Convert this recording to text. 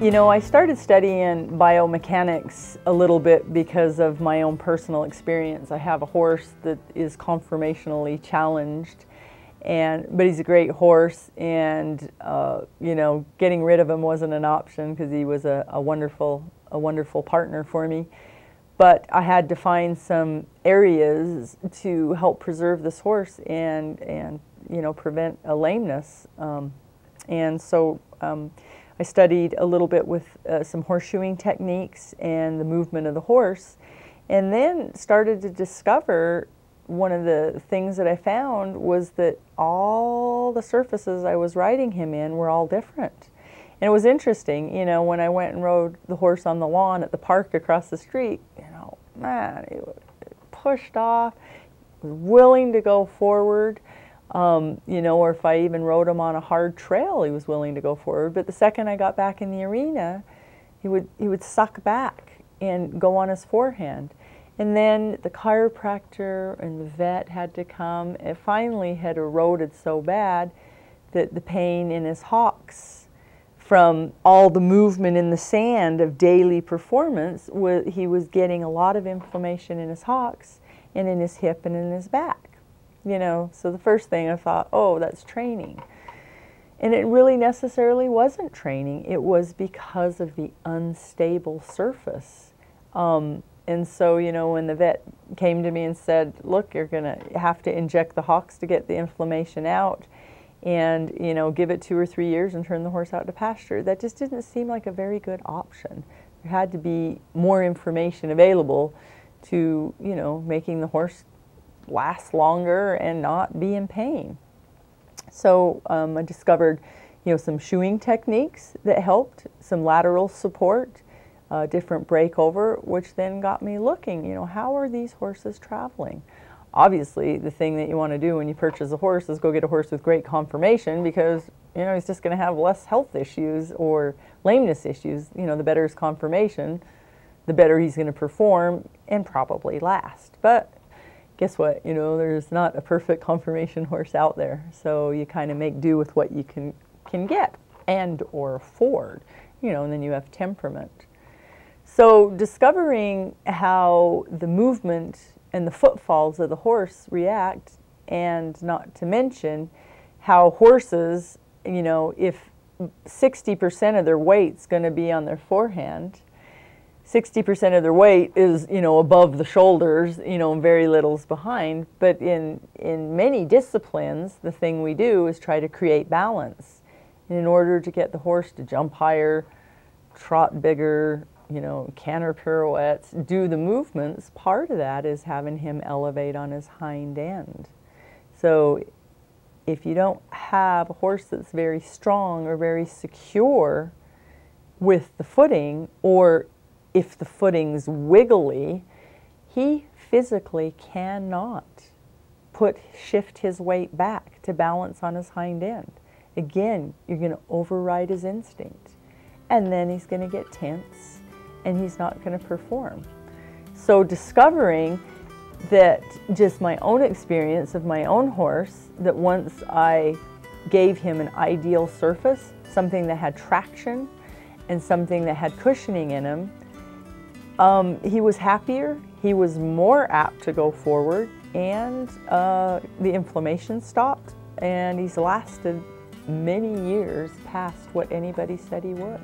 You know, I started studying biomechanics a little bit because of my own personal experience. I have a horse that is conformationally challenged, but he's a great horse, and you know, getting rid of him wasn't an option because he was a wonderful partner for me. But I had to find some areas to help preserve this horse and you know, prevent a lameness. And so I studied a little bit with some horseshoeing techniques and the movement of the horse, and then started to discover one of the things that I found was that all the surfaces I was riding him in were all different. And it was interesting, you know, when I went and rode the horse on the lawn at the park across the street, you know, man, he pushed off, was willing to go forward. You know, or if I even rode him on a hard trail, he was willing to go forward. But the second I got back in the arena, he would suck back and go on his forehand. And then the chiropractor and the vet had to come. It finally had eroded so bad that the pain in his hocks from all the movement in the sand of daily performance, he was getting a lot of inflammation in his hocks and in his hip and in his back. You know, so the first thing I thought, oh, that's training. And it really necessarily wasn't training. It was because of the unstable surface. And so, you know, when the vet came to me and said, look, you're going to have to inject the hocks to get the inflammation out and, you know, give it 2 or 3 years and turn the horse out to pasture, that just didn't seem like a very good option. There had to be more information available to, you know, making the horse last longer and not be in pain. So I discovered, you know, some shoeing techniques that helped, some lateral support, different breakover, which then got me looking, you know, how are these horses traveling? Obviously, the thing that you want to do when you purchase a horse is go get a horse with great conformation, because, you know, he's just going to have less health issues or lameness issues. You know, the better his conformation, the better he's going to perform and probably last. But guess what? You know, there's not a perfect conformation horse out there. So you kind of make do with what you can get and or afford, you know, and then you have temperament. So discovering how the movement and the footfalls of the horse react, and not to mention how horses, you know, if 60% of their weight's going to be on their forehand, 60% of their weight is, you know, above the shoulders, you know, and very little's behind. But in many disciplines, the thing we do is try to create balance. And in order to get the horse to jump higher, trot bigger, you know, canter pirouettes, do the movements, part of that is having him elevate on his hind end. So if you don't have a horse that's very strong or very secure with the footing, or if the footing's wiggly, he physically cannot shift his weight back to balance on his hind end. Again, you're going to override his instinct, and then he's going to get tense and he's not going to perform. So discovering that, just my own experience of my own horse, that once I gave him an ideal surface, something that had traction and something that had cushioning in him, he was happier, he was more apt to go forward, and the inflammation stopped, and he's lasted many years past what anybody said he would.